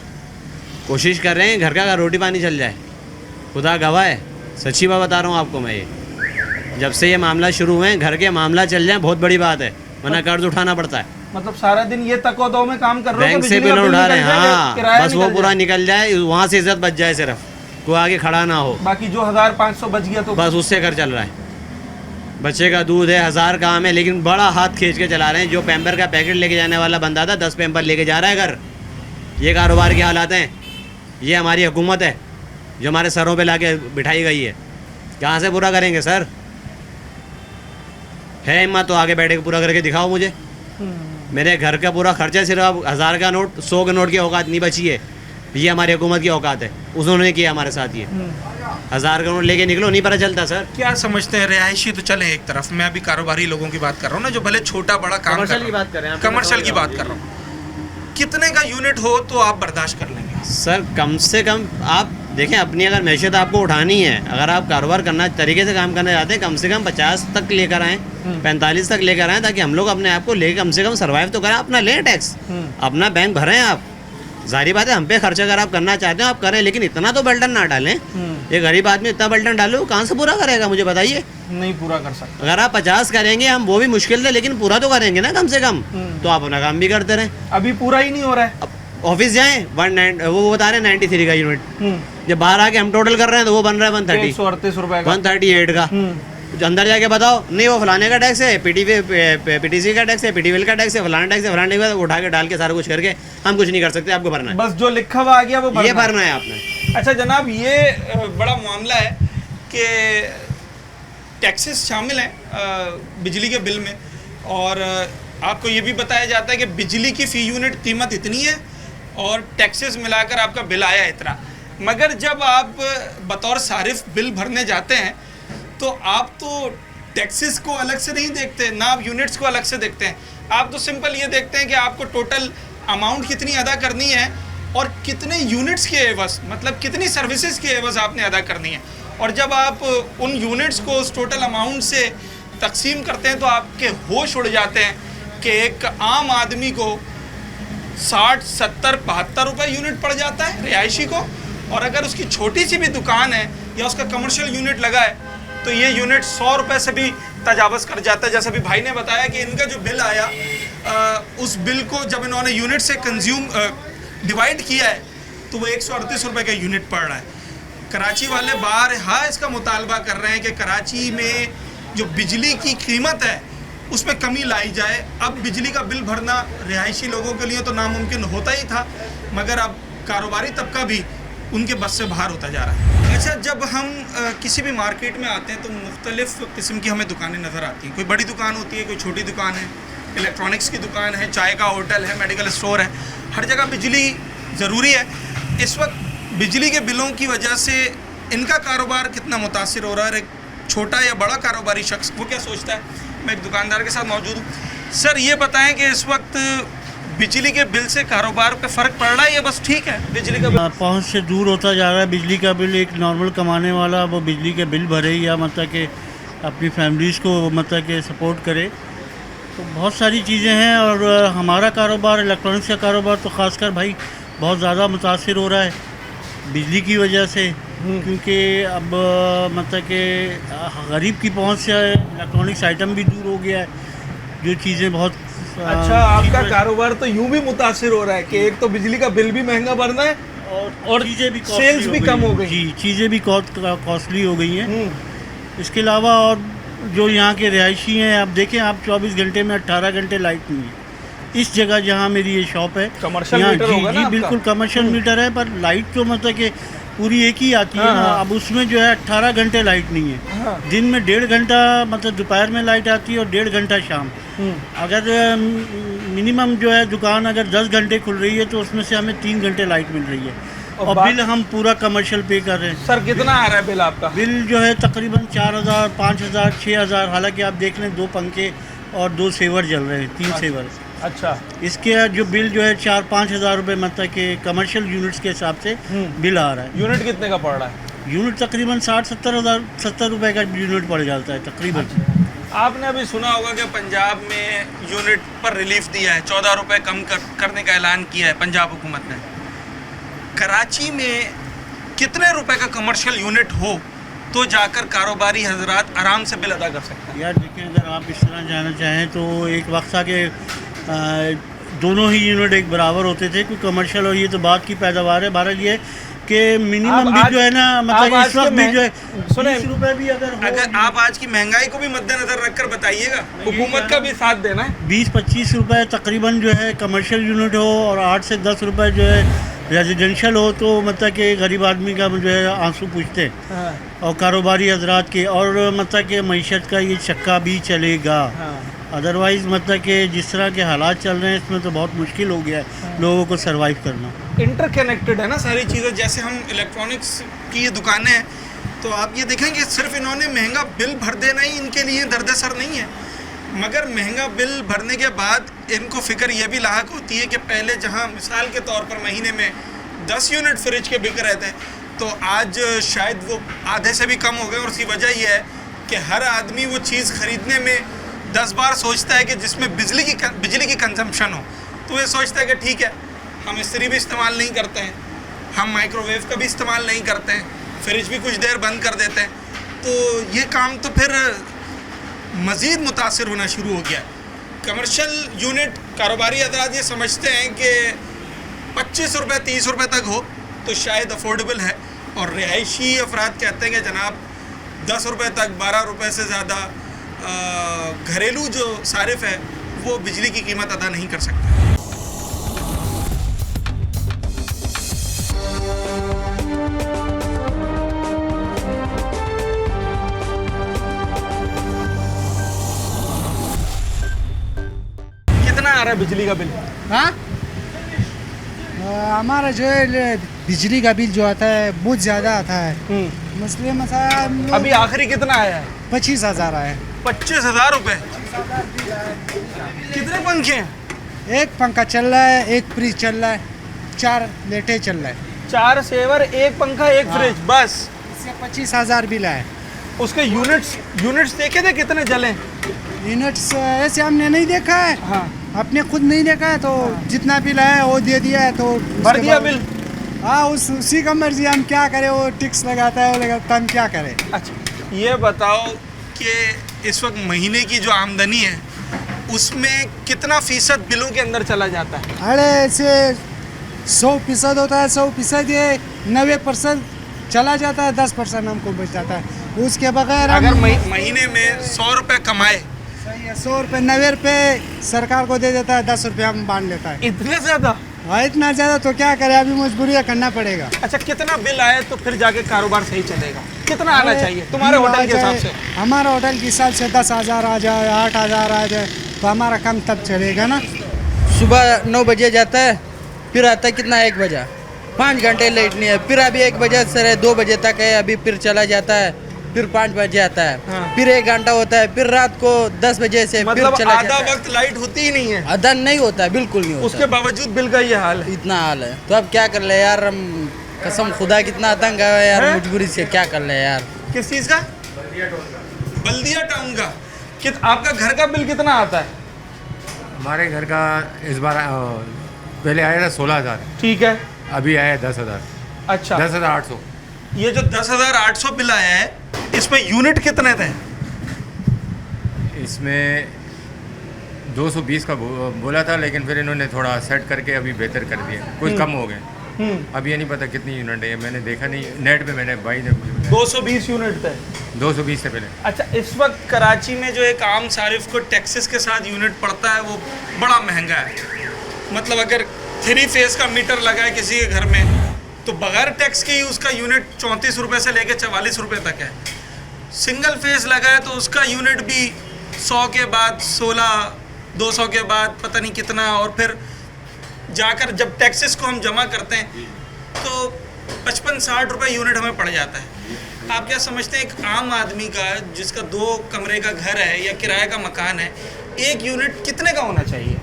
कोशिश कर रहे हैं घर का रोटी पानी चल जाए। खुदा गवाह है, सच्ची बात बता रहा हूँ आपको मैं। ये जब से ये मामला शुरू हुए हैं, घर के मामला चल जाए बहुत बड़ी बात है, वरना कर्ज उठाना पड़ता है। मतलब सारा दिन ये तको दो में काम कर रहे हो बैंक कि से बिजली का बिल उठा रहे हैं, निकल जाए, हाँ, किराया बस वो निकल पूरा जाए। निकल जाए, वहाँ से इज्जत बच जाए, सिर्फ कोई आगे खड़ा ना हो, बाकी जो 1,500 बच गया तो बस उससे घर चल रहा है। बच्चे का दूध है, 1000 काम है, लेकिन बड़ा हाथ खींच के चला रहे हैं। जो पैम्पर का पैकेट लेके जाने वाला बंदा था, 10 पैम्पर लेके जा रहा है घर। ये कारोबार के हालात हैं। ये हमारी हुकूमत है जो हमारे सरों पे लाके बिठाई गई है। कहाँ से पूरा करेंगे सर? है हिम्मत तो आगे बैठे के पूरा करके दिखाओ मुझे। मेरे घर का पूरा खर्चा सिर्फ 1000 का नोट, 100 के नोट की औकात नहीं बची है। ये हमारी हुकूमत की औकात है, उन्होंने किया हमारे साथ ये। 1000 का नोट लेके निकलो, नहीं पता चलता सर। क्या समझते हैं? रिहायशी तो चले एक तरफ, मैं अभी कारोबारी लोगों की बात कर रहा हूँ ना, जो भले छोटा बड़ा काम कमर्शियल की बात कर रहे हैं, कमर्शियल की बात कर रहा हूँ। कितने का यूनिट हो तो आप बर्दाश्त कर लेंगे? सर कम से कम आप देखें, अपनी अगर मैशियत आपको उठानी है, अगर आप कारोबार करना तरीके से काम करना चाहते हैं, कम से कम 50 तक लेकर आएँ, 45 तक लेकर आएँ, ताकि हम लोग अपने आप को लेकर कम से कम सर्वाइव तो करें। अपना लें टैक्स, अपना बैंक भरें आप। जाहिर बात है, हम पे खर्चा अगर आप करना चाहते हैं आप करें, लेकिन इतना तो बर्डन ना डालें। ये गरीब आदमी इतना बर्डन डाले, वो कहाँ से पूरा करेगा? मुझे बताइए। नहीं पूरा कर सकते। अगर आप 50 करेंगे, हम वो भी मुश्किल है, लेकिन पूरा तो करेंगे ना कम से कम। तो आप अपना काम भी करते रहें। अभी पूरा ही नहीं हो रहा है। ऑफिस जाएं, वो बता रहे हैं 93 का यूनिट। जब बाहर आके हम टोटल कर रहे हैं तो वो बन रहा है 130, 138 रुपए का। 138 का। अंदर जाके बताओ, नहीं वो फलाने का टैक्स है, पीटीसी का टैक्स है, पीटीवीएल का टैक्स है, फलाना टैक्स है, फलाने का, उठा के डाल के सारा कुछ करके हम कुछ नहीं कर सकते, आपको भरना है। बस जो लिखा हुआ आ गया वो ये भरना है आपने। अच्छा जनाब, ये बड़ा मामला है कि टैक्सेस शामिल हैं बिजली के बिल में, और आपको ये भी बताया जाता है कि बिजली की फ़ी यूनिट कीमत इतनी है और टैक्सेस मिलाकर आपका बिल आया इतना। मगर जब आप बतौर सारिफ बिल भरने जाते हैं तो आप तो टैक्सेस को अलग से नहीं देखते, ना आप यूनिट्स को अलग से देखते हैं। आप तो सिंपल ये देखते हैं कि आपको टोटल अमाउंट कितनी अदा करनी है और कितने यूनिट्स के एवज, मतलब कितनी सर्विसेज के एवज आपने अदा करनी है। और जब आप उन यूनिट्स को उस टोटल अमाउंट से तकसीम करते हैं तो आपके होश उड़ जाते हैं कि एक आम आदमी को 60, 70, 72 रुपये यूनिट पड़ जाता है रिहायशी को, और अगर उसकी छोटी सी भी दुकान है या उसका कमर्शियल यूनिट लगा है तो ये यूनिट 100 रुपये से भी तजावज़ कर जाता है। जैसा भी भाई ने बताया कि इनका जो बिल आया, उस बिल को जब इन्होंने यूनिट से डिवाइड किया है तो वो 138 रुपये का यूनिट पड़ रहा है। कराची वाले बारहा इसका मुतालबा कर रहे हैं कि कराची में जो बिजली की कीमत है उसमें कमी लाई जाए। अब बिजली का बिल भरना रिहायशी लोगों के लिए तो नामुमकिन होता ही था, मगर अब कारोबारी तबका भी उनके बस से बाहर होता जा रहा है। अच्छा, जब हम किसी भी मार्केट में आते हैं तो मुख्तलिफ़ किस्म की हमें दुकानें नज़र आती हैं। कोई बड़ी दुकान होती है, कोई छोटी दुकान है, इलेक्ट्रॉनिक्स की दुकान है, चाय का होटल है, मेडिकल स्टोर है। हर जगह बिजली ज़रूरी है। इस वक्त बिजली के बिलों की वजह से इनका कारोबार कितना मुतासिर हो रहा है? एक छोटा या बड़ा कारोबारी शख्स वो क्या सोचता है? मैं एक दुकानदार के साथ मौजूद हूँ। सर ये बताएं कि इस वक्त बिजली के बिल से कारोबार पे फर्क पड़ रहा है या बस ठीक है बिजली का बिल? पहुंच से दूर होता जा रहा है बिजली का बिल। एक नॉर्मल कमाने वाला वो बिजली के बिल भरे या मतलब कि अपनी फैमिलीज़ को मतलब कि सपोर्ट करे, तो बहुत सारी चीज़ें हैं। और हमारा कारोबार इलेक्ट्रॉनिक्स का कारोबार तो ख़ासकर भाई बहुत ज़्यादा मुतासिर हो रहा है बिजली की वजह से, क्योंकि अब मतलब कि गरीब की पहुंच से इलेक्ट्रॉनिक्स आइटम भी दूर हो गया है, जो चीज़ें बहुत अच्छा, आपका कारोबार तो यूं भी मुतासिर हो रहा है कि एक तो बिजली का बिल भी महंगा भरना है और चीज़ें भी सेल्स भी कम हो गई। जी, चीज़ें भी कॉस्टली हो गई हैं। इसके अलावा और जो यहाँ के रिहायशी हैं, आप देखें आप 24 घंटे में 18 घंटे लाइट नहीं है। इस जगह जहाँ मेरी ये शॉप है, कमर्शियल यहाँ मीटर होगा ना जी आपका? बिल्कुल कमर्शियल मीटर है, पर लाइट तो मतलब कि पूरी एक ही आती है ना। अब उसमें जो है 18 घंटे लाइट नहीं है। दिन में 1.5 घंटा मतलब दोपहर में लाइट आती है और 1.5 घंटा शाम। अगर मिनिमम जो है दुकान अगर 10 घंटे खुल रही है तो उसमें से हमें 3 घंटे लाइट मिल रही है और बिल हम पूरा कमर्शियल पे कर रहे हैं। सर कितना आ रहा है बिल आपका? बिल जो है तकरीबन 4000, 5000, 6000। हालांकि आप देख लें 2 पंखे और 2 सेवर जल रहे हैं, 3 सेवर। अच्छा, इसके जो बिल जो है 4-5 हज़ार रुपये मतलब कि कमर्शियल यूनिट्स के हिसाब से बिल आ रहा है। यूनिट कितने का पड़ रहा है? यूनिट तकरीबन 60-70 रुपये का यूनिट पड़ जाता है तकरीबन। आपने अभी सुना होगा कि पंजाब में यूनिट पर रिलीफ दिया है, 14 रुपये कम करने का ऐलान किया है पंजाब हुकूमत ने। कराची में कितने रुपए का कमर्शियल यूनिट हो तो जाकर कारोबारी हजरात आराम से बिल अदा कर सकते हैं? यार देखिए, अगर आप इस तरह जाना चाहें तो एक वक्त था कि दोनों ही यूनिट एक बराबर होते थे, कोई कमर्शियल और ये तो बात की पैदावार है। बहरहाल ये कि मिनिमम भी जो है ना, मतलब इस वक्त भी जो है 20 रुपये भी अगर आप आज की महंगाई को भी मद्देनजर रखकर बताइएगा, हुकूमत का भी साथ देना है। 20-25 रुपये तकरीबन जो है कमर्शियल यूनिट हो और 8 से 10 रुपये जो है रेजिडेंशियल हो, तो मतलब कि गरीब आदमी का जो है आंसू पूछते हैं और कारोबारी हजरात के, और मतलब कि मईशत का ये चक्का भी चलेगा। अदरवाइज़ मतलब कि जिस तरह के हालात चल रहे हैं इसमें तो बहुत मुश्किल हो गया है लोगों को सरवाइव करना। इंटरकनेक्टेड है ना सारी चीज़ें। जैसे हम इलेक्ट्रॉनिक्स की ये दुकानें हैं तो आप ये देखें कि सिर्फ इन्होंने महंगा बिल भर देना ही इनके लिए दर्द-ए-सर नहीं है, मगर महंगा बिल भरने के बाद इनको फ़िक्र ये भी लाहक होती है कि पहले जहाँ मिसाल के तौर पर महीने में 10 यूनिट फ्रिज के बिक रहे थे तो आज शायद वो आधे से भी कम हो गए। और उसकी वजह यह है कि हर आदमी वो चीज़ ख़रीदने में 10 बार सोचता है कि जिसमें बिजली की कंजम्पशन हो, तो ये सोचता है कि ठीक है हम इस्त्री भी इस्तेमाल नहीं करते हैं, हम माइक्रोवेव का भी इस्तेमाल नहीं करते हैं, फ्रिज भी कुछ देर बंद कर देते हैं, तो ये काम तो फिर मज़ीद मुतासिर होना शुरू हो गया। कमर्शियल यूनिट कारोबारी हज़रात ये समझते हैं कि 25 रुपये 30 रुपये तक हो तो शायद अफोर्डेबल है, और रिहायशी अफराद कहते हैं कि जनाब 10 रुपये तक, 12 रुपये से ज़्यादा घरेलू जो सारिफ है वो बिजली की कीमत अदा नहीं कर सकता। कितना आ रहा है बिजली का बिल? हाँ, हमारा जो है बिजली का बिल जो आता है बहुत ज़्यादा आता है। मसले मसाला अभी आखिरी कितना आया है? 25,000 आया है। 25,000 रुपये? कितने पंखे हैं? एक पंखा चल रहा है, एक फ्रिज चल रहा है, 4 लेटे चल रहा है। 4 सेवर, एक पंखा, एक फ्रिज, बस। इससे 25,000 बिल आया। उसके यूनिट्स देखे थे कितने जले? यूनिट्स ऐसे हमने नहीं देखा है। हाँ, अपने खुद नहीं देखा है, तो जितना बिल आया वो दे दिया है, तो भर दिया बिल। हाँ, उसी का मर्जी, हम क्या करें, वो टिक्स लगाता है, वो लगाता, हम क्या करें। अच्छा, ये बताओ कि इस वक्त महीने की जो आमदनी है उसमें कितना फ़ीसद बिलों के अंदर चला जाता है? अरे ऐसे 100% होता है, 100% ये 90% चला जाता है, 10% हमको बच जाता है। उसके बगैर अगर महीने में 100 रुपये कमाए, सही है, 100 रुपये 90 रुपये सरकार को दे देता है, 10 रुपये हम बांध लेता है। इतने ज़्यादा? हाँ, इतना ज़्यादा तो क्या करें, अभी मजबूरी है, करना पड़ेगा। अच्छा, कितना बिल आए तो फिर जाके कारोबार सही चलेगा? कितना आना चाहिए तुम्हारे होटल के हिसाब से? हमारा होटल के हिसाब से 10,000 आ जाए, 8,000 आ जाए तो हमारा काम तब चलेगा ना। सुबह 9 बजे जाता है, फिर आता है कितना 1 बजे, 5 घंटे लेट नहीं है, फिर अभी 1 बजे से 2 बजे तक है, अभी फिर चला जाता है, फिर 5 बजे आता है, हाँ। फिर 1 घंटा होता है, फिर रात को 10 बजे से मतलब फिर चला आधा जाता है। वक्त लाइट होती ही नहीं है, आधा नहीं होता है, बिल्कुल नहीं होता। उसके बावजूद बिल का ये हाल है। इतना हाल है तो अब क्या कर ले यार, हम कसम खुदा कितना आतंक है यार, हैं? मजबूरी से क्या कर ले यार। किस चीज़ का? बल्दिया टाउन का। आपका घर का बिल कितना आता है? हमारे घर का इस बार पहले आया था 16,000, ठीक है, अभी आया 10,000। अच्छा 10,800। ये जो 10,800 बिल आया है, इसमें यूनिट कितने थे? इसमें 220 का बोला था, लेकिन फिर इन्होंने थोड़ा सेट करके अभी बेहतर कर दिया, कुछ कम हो गए। अब ये नहीं पता कितनी यूनिट है, मैंने देखा नहीं, नेट पे मैंने भाई ने मुझे बताया 220 यूनिट थे। 220 से पहले। अच्छा, इस वक्त कराची में जो एक आम सारिफ को टैक्सेस के साथ यूनिट पड़ता है वो बड़ा महंगा है। मतलब अगर 3 फेज़ का मीटर लगा है किसी के घर में तो बगैर टैक्स के ही उसका यूनिट 34 रुपये से लेकर 44 रुपये तक है। सिंगल फेज़ लगा है तो उसका यूनिट भी 100 के बाद 16, 200 के बाद पता नहीं कितना, और फिर जाकर जब टैक्सेस को हम जमा करते हैं तो 55-60 रुपये यूनिट हमें पड़ जाता है। आप क्या समझते हैं एक आम आदमी का जिसका 2 कमरे का घर है या किराए का मकान है, एक यूनिट कितने का होना चाहिए?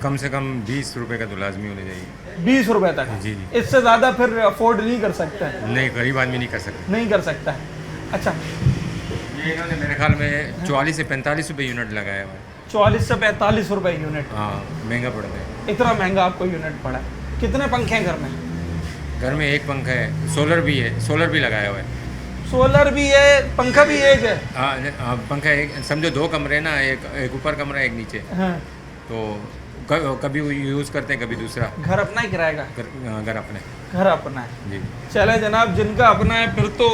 कम से कम 20 रुपये का तो लाजमी होने चाहिए। 20 रुपये तक? जी जी। इससे ज़्यादा फिर अफोर्ड नहीं कर सकता है? नहीं, गरीब आदमी नहीं कर सकता। नहीं कर सकता है। अच्छा, ये इन्होंने मेरे ख्याल में 44 से 45 रुपये यूनिट लगाया हुआ है। 44 से 45 रुपये यूनिट? हाँ, महंगा पड़ गया। इतना महंगा आपको यूनिट पड़ा। कितने पंखे हैं घर में? घर में एक पंखा है, सोलर भी है, सोलर भी लगाया हुआ है। सोलर भी है, पंखा भी एक है? हाँ, पंखा एक, समझो 2 कमरे ना, एक ऊपर कमरा एक नीचे। हाँ। तो कभी यूज़ करते हैं, कभी दूसरा। घर अपना ही किराए का? घर अपने। घर अपना है जी। चले जनाब, जिनका अपना है फिर तो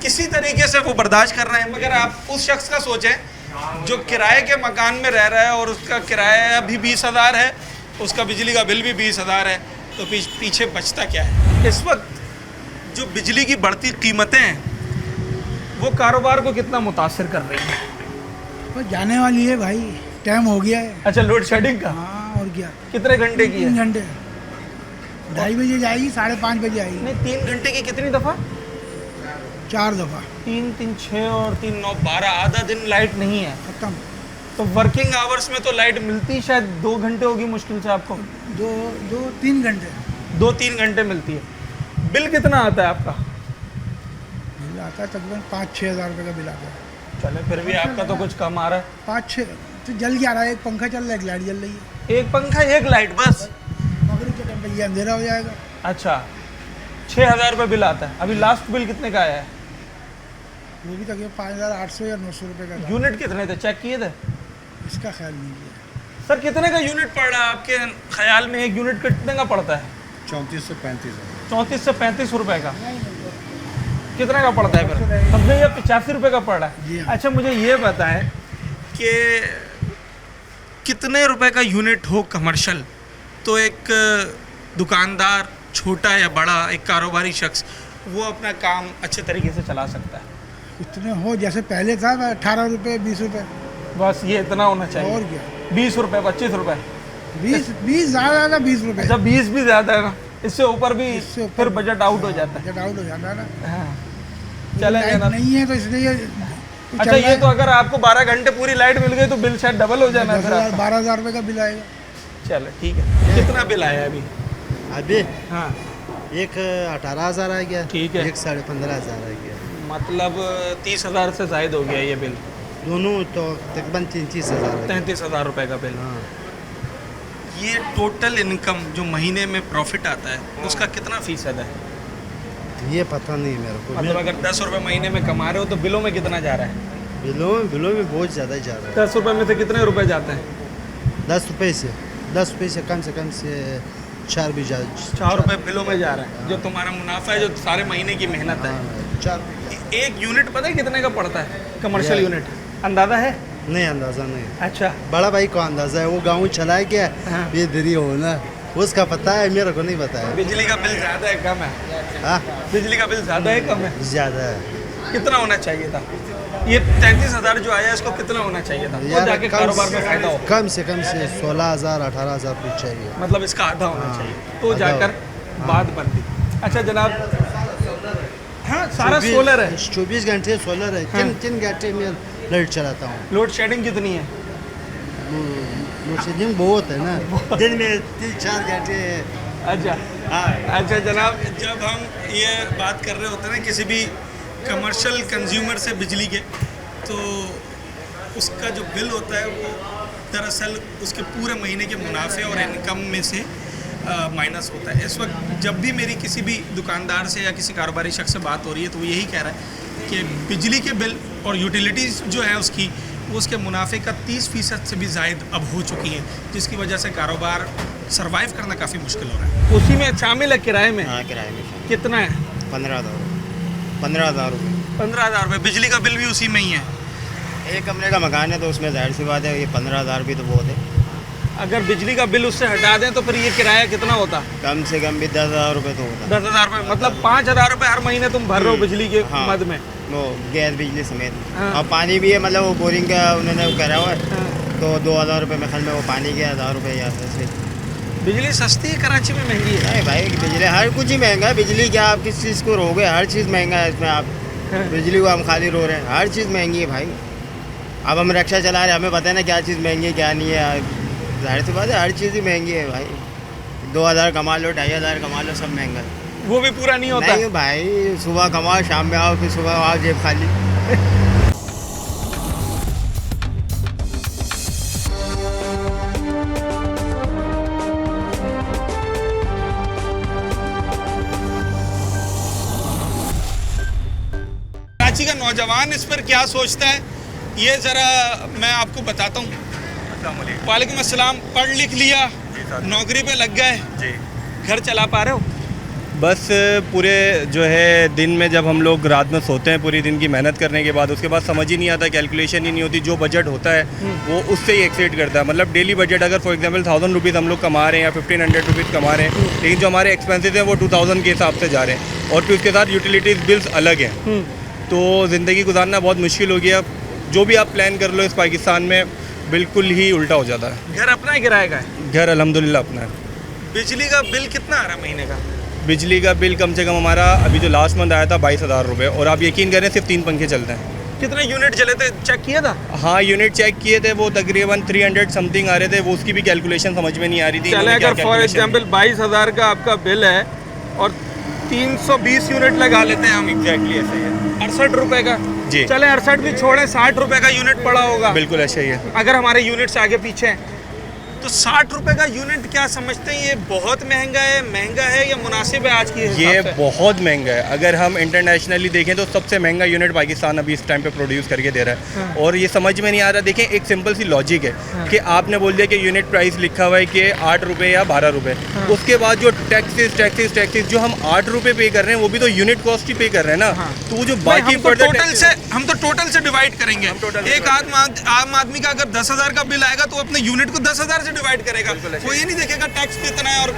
किसी तरीके से वो बर्दाश्त कर रहे हैं, मगर आप उस शख्स का सोचें जो किराए के मकान में रह रहा है और उसका किराया भी 20,000 है, उसका बिजली का बिल भी 20,000 है, तो पीछे बचता क्या है? इस वक्त जो बिजली की बढ़ती कीमतें हैं वो कारोबार को कितना मुतासर कर रही हैं? तो जाने वाली है भाई, टाइम हो गया है। अच्छा, लोड शेडिंग का? हाँ, और क्या। कितने घंटे की है? 3 घंटे। 2:30 बजे जाएगी, 5:30 बजे आएगी। नहीं, 3 घंटे की कितनी दफ़ा? 4 दफ़ा। 3 3 6 और 3 9 12, आधा दिन लाइट नहीं है। खत्म। तो वर्किंग आवर्स में तो लाइट मिलती शायद 2 घंटे होगी मुश्किल से आपको? 2-3 घंटे। 2-3 घंटे मिलती है। बिल कितना आता है आपका? बिल आता है तकरीबन 5-6 हज़ार रुपये का बिल आता है। चले, फिर भी आपका तो कुछ कम आ रहा है। 5-6 तो जल क्या रहा है, एक पंखा चल रहा है, एक लाइट जल रही है। एक पंखा एक लाइट बस? मगरिब के टाइम पे ये अंधेरा हो जाएगा। अच्छा, 6,000 रुपये बिल आता है। अभी लास्ट बिल कितने का आया है? वो भी तकरीबन 5,800 या 900 रुपये का। यूनिट कितने थे, चेक किए थे? इसका ख्याल नहीं किया। सर कितने का यूनिट पड़ रहा है आपके ख्याल में? एक यूनिट कितने का पड़ता है? 34 से 35। 34 से 35 रुपये का? कितने का पड़ता है फिर? समझे ये 85 रुपये का पड़ रहा है। अच्छा, मुझे ये बताएं कि कितने रुपए का यूनिट हो कमर्शियल तो एक दुकानदार, छोटा या बड़ा, एक कारोबारी शख्स, वो अपना काम अच्छे तरीके से चला सकता है? इतने हो जैसे पहले था, 18 रुपये 20 रुपये, बस ये इतना होना चाहिए। और क्या? 20 रुपये 25 रुपये? 20 ज़्यादा 20 रुपये। अच्छा, 20 भी ज़्यादा है ना, इससे ऊपर भी फिर बजट आउट हो जाता है। बजट आउट हो जाता है ना। हाँ, चले जाना नहीं है तो इसलिए। अच्छा, ये तो अगर आपको 12 घंटे पूरी लाइट मिल गई तो बिल शायद डबल हो जाना है। 12,000 रुपये का बिल आएगा। चलो ठीक है। कितना बिल आया अभी? अभी हाँ, एक 18,000 आ गया। ठीक है। एक 15,500 आ गया। मतलब 30,000 से ज़ायद हो गया ये बिल। दोनों तो तकरीबन 33,000। 33,000 रुपये का बिल। हाँ। ये टोटल इनकम जो महीने में प्रॉफिट आता है उसका कितना फीसद है? ये पता नहीं मेरे को। मतलब अगर 10 रुपये महीने में कमा रहे हो तो बिलों में कितना जा रहा है? बिलों में बहुत ज़्यादा जा रहा है। 10 रुपये में से कितने रुपए जाते हैं? 10 रुपये से कम से 4 भी जा 4 रुपये बिलों में जा रहा है। जो तुम्हारा मुनाफा है, जो सारे महीने की मेहनत है। 4 एक यूनिट पता है कितने का पड़ता है कमर्शियल यूनिट? अंदाज़ा है? नहीं, अंदाज़ा नहीं। अच्छा, बड़ा भाई को अंदाज़ा है, वो गाँव चलाए क्या। हाँ। ये दरी हो ना, उसका पता है, मेरे को नहीं पता है। बिजली का बिल ज़्यादा है कम है? हाँ, बिजली का बिल ज़्यादा है कम है? ज़्यादा है। कितना होना चाहिए था? ये 33,000 जो आया इसको कितना होना चाहिए था तो जाके कारोबार में फायदा हो? कम से 16,000 18,000 कुछ चाहिए। मतलब इसका आधा होना चाहिए तो जाकर बात बनती। अच्छा जनाब, हाँ सारा सोलर है। 24 घंटे सोलर है। तीन घंटे में लाइट चलाता हूँ। लोड शेडिंग कितनी है? लोड शेडिंग बहुत है ना, दिन में 3-4 घंटे। अच्छा अच्छा जनाब, जब हम ये बात कर रहे होते हैं ना किसी भी कमर्शियल कंज्यूमर से बिजली के, तो उसका जो बिल होता है वो दरअसल उसके पूरे महीने के मुनाफे और इनकम में से माइनस होता है। इस वक्त जब भी मेरी किसी भी दुकानदार से या किसी कारोबारी शख्स से बात हो रही है तो वो यही कह रहा है कि बिजली के बिल और यूटिलिटीज़ जो है उसकी, वो उसके मुनाफे का 30% से भी ज़ायद अब हो चुकी हैं, जिसकी वजह से कारोबार सरवाइव करना काफ़ी मुश्किल हो रहा है। उसी में शामिल है किराए में? हाँ किराए में। कितना है? 15,000 रुपये। 15,000 रुपये। बिजली का बिल भी उसी में ही है? एक कमरे का मकान है तो उसमें जाहिर सी बात है ये 15,000 भी तो बहुत है। अगर बिजली का बिल उससे हटा दें तो फिर ये किराया कितना होता? कम से कम भी 10,000 रुपये तो होता। 10,000 रुपये मतलब 5,000 रुपये हर महीने तुम भर रहे हो बिजली के मद में? वो गैस बिजली समेत। और पानी भी है, मतलब वो बोरिंग का उन्होंने वो करा हुआ है, तो 2,000 रुपये में ख्याल में वो पानी के 1,000 रुपये या ऐसे। बिजली सस्ती है कराची में महंगी है? नहीं भाई, बिजली हर कुछ ही महंगा है। बिजली क्या आप किस चीज़ को रोगे, हर चीज़ महंगा है इसमें। आप बिजली को हम खाली रो रहे हैं, हर चीज़ महंगी है भाई। अब हम रिक्शा चला रहे हैं, हमें पता है ना क्या चीज़ महंगी है क्या नहीं है। जाहिर सी बात है हर चीज़ ही महंगी है भाई। 2,000 कमा लो, 2,500 कमा लो, सब महंगा है। वो भी पूरा नहीं होता? नहीं भाई, सुबह कमाओ शाम में आओ, फिर सुबह आओ जेब खाली। कराची का नौजवान इस पर क्या सोचता है ये ज़रा मैं आपको बताता हूँ। वालेकुम अस्सलाम। पढ़ लिख लिया, नौकरी पे लग गए जी, घर चला पा रहे हो? बस पूरे जो है दिन में जब हम लोग रात में सोते हैं पूरी दिन की मेहनत करने के बाद, उसके बाद समझ ही नहीं आता, कैलकुलेशन ही नहीं होती। जो बजट होता है वो उससे ही एक्सीड करता है। मतलब डेली बजट अगर फॉर एग्जांपल 1,000 रुपीज़ हम लोग कमा रहे हैं या 1,500 रुपीज़ कमा रहे हैं, लेकिन जो हमारे एक्सपेंसेस हैं वो 2,000 के हिसाब से जा रहे हैं, और फिर उसके साथ यूटिलिटीज़ बिल्स अलग हैं, तो ज़िंदगी गुजारना बहुत मुश्किल हो गया। जो भी आप प्लान कर लो इस पाकिस्तान में बिल्कुल ही उल्टा हो जाता है। घर अपना है किराए का है? घर अल्हम्दुलिल्लाह अपना है। बिजली का बिल कितना आ रहा है महीने का? बिजली का बिल कम से कम हमारा अभी जो लास्ट मंथ आया था 22,000 रुपये, और आप यकीन करें सिर्फ 3 पंखे चलते हैं। कितने यूनिट चले थे, चेक किया था? हाँ यूनिट चेक किए थे, वो तकरीबन 300 समथिंग आ रहे थे। वो उसकी भी कैलकुलेशन समझ में नहीं आ रही थी। चले अगर फॉर एग्जाम्पल 22,000 का आपका बिल है और 320 यूनिट लगा लेते हैं हम, एग्जैक्टली ऐसे ही है। 68 रुपये का जी। चले 68 भी छोड़े, 60 रुपये का यूनिट पड़ा होगा। बिल्कुल ऐसा ही है। अगर हमारे यूनिट्स आगे पीछे हैं तो 60 रुपये का यूनिट क्या समझते हैं? ये बहुत महंगा है या मुनासिब है आज की हिसाब से? ये बहुत महंगा है। अगर हम इंटरनेशनली देखें तो सबसे महंगा यूनिट पाकिस्तान अभी इस टाइम पे प्रोड्यूस करके दे रहा है। हाँ। और ये समझ में नहीं आ रहा। देखें एक सिंपल सी लॉजिक है कि आपने बोल दिया कि यूनिट प्राइस लिखा हुआ है कि 8 रुपये या 12 रुपये, उसके बाद जो टैक्सेस जो हम 8 रुपये पे कर रहे हैं वो भी तो यूनिट कॉस्ट ही पे कर रहे हैं ना। तो वो जो बाकी हम तो टोटल से डिवाइड करेंगे। एक आम आदमी का अगर 10,000 का बिल आएगा तो अपने यूनिट को 10,000 से डिवाइड करेगा, वो ये नहीं देखेगा टैक्स कितना है। और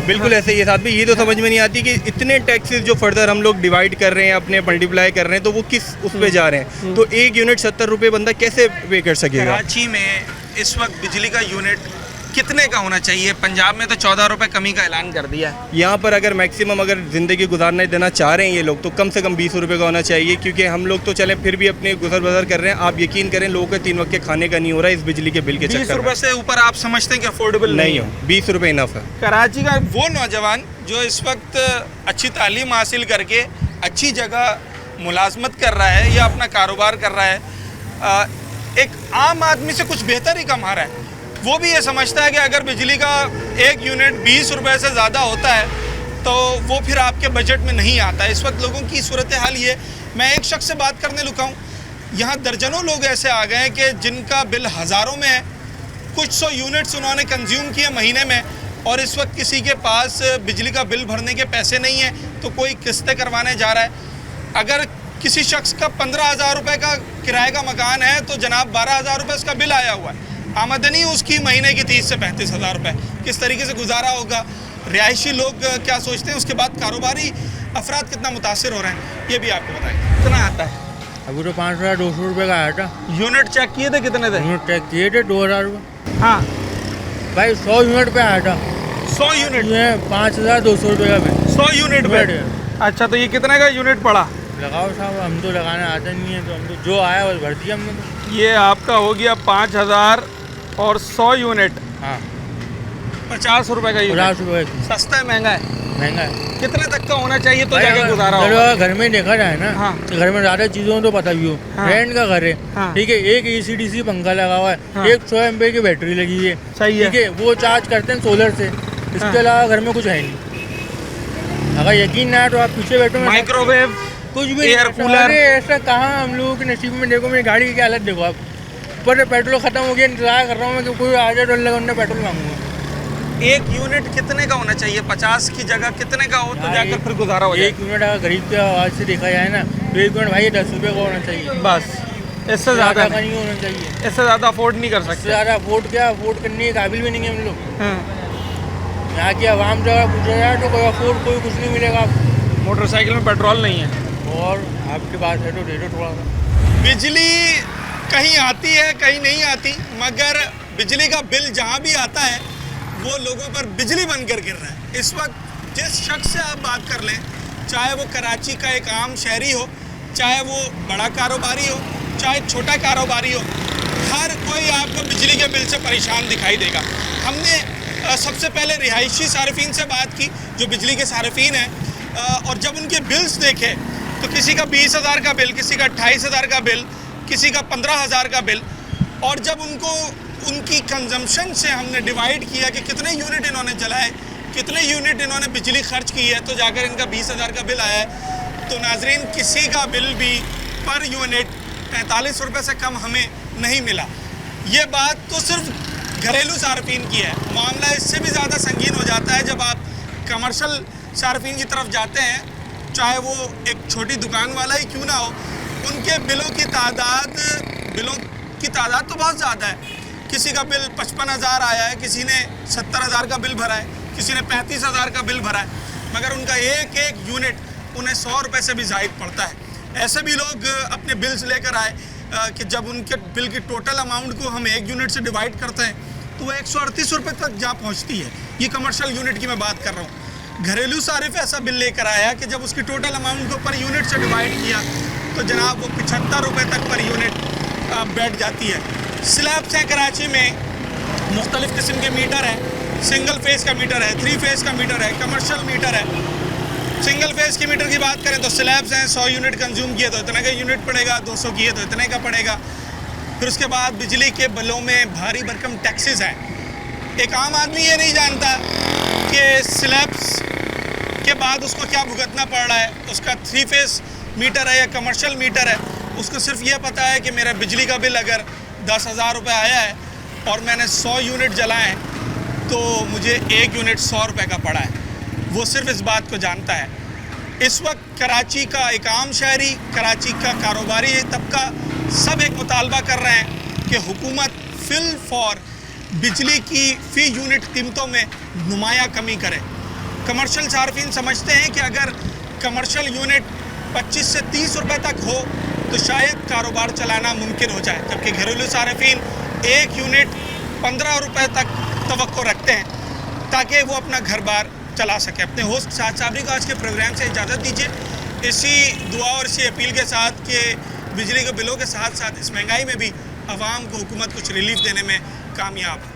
बिल्कुल ऐसे ही है। साथ में ये तो समझ में नहीं आती कि इतने टैक्सेस जो फर्दर हम लोग डिवाइड कर रहे हैं, अपने मल्टीप्लाई कर रहे हैं, तो वो किस उस पे जा रहे हैं। तो एक यूनिट 70 रुपये बंदा कैसे पे कर सकेगा? कराची में इस वक्त बिजली का यूनिट कितने का होना चाहिए? पंजाब में तो 14 रुपये कमी का ऐलान कर दिया है। यहाँ पर अगर मैक्सिमम अगर ज़िंदगी गुजारना देना चाह रहे हैं ये लोग तो कम से कम 20 रुपये का होना चाहिए, क्योंकि हम लोग तो चलें फिर भी अपने गुजर बसर कर रहे हैं। आप यकीन करें लोगों के 3 वक्त के खाने का नहीं हो रहा है इस बिजली के बिल के चक्कर में। 20 रुपये से ऊपर आप समझते हैं कि अफोर्डेबल नहीं हो? 20 रुपये इनफ है। कराची का वो नौजवान जो इस वक्त अच्छी तालीम हासिल करके अच्छी जगह मुलाजमत कर रहा है या अपना कारोबार कर रहा है, एक आम आदमी से कुछ बेहतर ही कमा रहा है, वो भी ये समझता है कि अगर बिजली का एक यूनिट 20 रुपये से ज़्यादा होता है तो वो फिर आपके बजट में नहीं आता है। इस वक्त लोगों की सूरत हाल ये, मैं एक शख्स से बात करने लुका हूँ, यहाँ दर्जनों लोग ऐसे आ गए हैं कि जिनका बिल हज़ारों में है, कुछ 100 यूनिट्स उन्होंने कंज्यूम किए महीने में, और इस वक्त किसी के पास बिजली का बिल भरने के पैसे नहीं हैं तो कोई किस्तें करवाने जा रहा है। अगर किसी शख्स का 15,000 रुपये का किराए का मकान है तो जनाब 12,000 रुपये उसका बिल आया हुआ है। आमदनी उसकी महीने की 30 से 35,000 रुपये, किस तरीके से गुजारा होगा? रिहायशी लोग क्या सोचते हैं? उसके बाद कारोबारी अफराद कितना मुतासिर हो रहे हैं ये भी आपको बताएं। कितना आता है? अभी तो 500-200 रुपये का आया था। यूनिट चेक किए थे? कितने थे? यूनिट चेक किए थे 2,000 रुपये। हाँ भाई 100 यूनिट पे आया था। 100 यूनिट? 5,200 रुपये का बिल 100 यूनिट पे। अच्छा, तो ये कितने का यूनिट पड़ा? लगाओ साहब, हम तो लगाना आता नहीं है, तो हम तो जो आया बस भर दिया हमने तो। ये आपका हो गया 5000 और 100 यूनिट। हाँ, 50 रुपए का यूनिट। 50 रुपये। सस्ता है महंगा है? महंगा है। कितने तक का होना चाहिए तो भाई जाके अगर गुजारा चलो होगा? अगर घर में देखा जाए ना, हाँ। तो घर में ज़्यादा चीज़ों तो पता भी हो। हाँ। रेंट का घर है, हाँ। ठीक है, एक ACDC पंखा लगा हुआ है, हाँ। 100 MA की बैटरी लगी है, सही है। ठीक है, वो चार्ज करते हैं सोलर से। इसके हाँ। अलावा घर में कुछ है नहीं। अगर यकीन ना है तो आप पीछे बैठो, माइक्रोवेव, कुछ भी एयर नहीं। कूलर। अरे ऐसा कहाँ हम लोगों के नसीब में। देखो मेरी गाड़ी की हालत देखो आप, पर पेट्रोल खत्म हो गया, इंतजार कर रहा हूँ मैं कि कोई आ जाए तो $1 पेट्रोल मांगूंगा। एक यूनिट कितने का होना चाहिए? 50 की जगह कितने का हो तो जाकर फिर गुजारा हो जाए? एक यूनिट अगर गरीब के आवाज़ से देखा जाए ना, तो एक यूनिट भाई 10 रुपये का होना चाहिए बस, इससे ज़्यादा का नहीं होना चाहिए। इससे ज़्यादा अफोर्ड नहीं कर इससे सकते। ज़्यादा अफोर्ड क्या, अफोर्ड करने के काबिल भी नहीं है हम लोग। हाँ। यहाँ की आवाम जगह पूछा जाए तो कोई अफोर्ड कोई कुछ नहीं मिलेगा आपको। मोटरसाइकिल में पेट्रोल नहीं है और आपके पास है तो दे दो थोड़ा सा। बिजली कहीं आती है कहीं नहीं आती, मगर बिजली का बिल जहाँ भी आता है वो लोगों पर बिजली बनकर गिर रहा है। इस वक्त जिस शख्स से आप बात कर लें, चाहे वो कराची का एक आम शहरी हो, चाहे वो बड़ा कारोबारी हो, चाहे छोटा कारोबारी हो, हर कोई आपको बिजली के बिल से परेशान दिखाई देगा। हमने सबसे पहले रिहायशी सार्फिन से बात की जो बिजली के सार्फिन हैं, और जब उनके बिल्स देखे तो किसी का 20,000 का बिल, किसी का 28,000 का बिल, किसी का 15,000 का बिल। और जब उनको उनकी कंजम्पशन से हमने डिवाइड किया कि कितने यूनिट इन्होंने जलाए, कितने यूनिट इन्होंने बिजली खर्च की है, तो जाकर इनका 20,000 का बिल आया है। तो नाजरीन, किसी का बिल भी पर यूनिट 45 रुपये से कम हमें नहीं मिला। ये बात तो सिर्फ घरेलू सार्फिन की है, मामला इससे भी ज़्यादा संगीन हो जाता है जब आप कमर्शल सार्फिन की तरफ जाते हैं, चाहे वो एक छोटी दुकान वाला ही क्यों ना हो। उनके बिलों की तादाद तो बहुत ज़्यादा है। किसी का बिल 55,000 आया है, किसी ने 70,000 का बिल भरा है, किसी ने 35,000 का बिल भरा है, मगर उनका एक एक यूनिट उन्हें 100 रुपये से भी ज़ायद पड़ता है। ऐसे भी लोग अपने बिल्स लेकर आए कि जब उनके बिल की टोटल अमाउंट को हम एक यूनिट से डिवाइड करते हैं तो वो 138 रुपये तक जा पहुँचती है। ये कमर्शियल यूनिट की मैं बात कर रहा हूँ। घरेलू सारिफ ऐसा बिल लेकर आया कि जब उसकी टोटल अमाउंट को पर यूनिट से डिवाइड किया तो जनाब वो 75 रुपये तक पर यूनिट बैठ जाती है। स्लैब्स हैं कराची में, मुख्तलिफ़ किस्म के मीटर हैं, सिंगल फेस का मीटर है, 3 फेस का मीटर है, कमर्शियल मीटर है। सिंगल फेस की मीटर की बात करें तो स्लैब्स हैं, 100 यूनिट कंज्यूम किए तो इतने का यूनिट पड़ेगा, 200 किए तो इतने का पड़ेगा। फिर उसके बाद बिजली के बिलों में भारी भरकम टैक्सेस हैं। एक आम आदमी ये नहीं जानता कि स्लैब्स के बाद उसको क्या भुगतना पड़ रहा है, उसका 3 फेस मीटर है या कमर्शियल मीटर है। उसको सिर्फ ये पता है कि मेरा बिजली का बिल अगर 10,000 रुपये आया है और मैंने 100 यूनिट जलाए हैं तो मुझे एक यूनिट 100 रुपये का पड़ा है। वो सिर्फ इस बात को जानता है। इस वक्त कराची का एक आम शहरी, कराची का कारोबारी तबका सब एक मुतालबा कर रहे हैं कि हुकूमत फिल फॉर बिजली की फ़ी यूनिट कीमतों में नुमाया कमी करे। कमर्शियल सार्फिन समझते हैं कि अगर कमर्शियल यूनिट 25 से 30 रुपये तक हो तो शायद कारोबार चलाना मुमकिन हो जाए, जबकि घरेलू सार्फिन एक यूनिट 15 रुपये तक तवक्को रखते हैं ताकि वो अपना घर बार चला सके। अपने होस्ट साद साबरी को आज के प्रोग्राम से इजाज़त दीजिए, इसी दुआ और इसी अपील के साथ कि बिजली के बिलों के साथ साथ इस महंगाई में भी आवाम को हुकूमत कुछ रिलीफ देने में कामयाब है।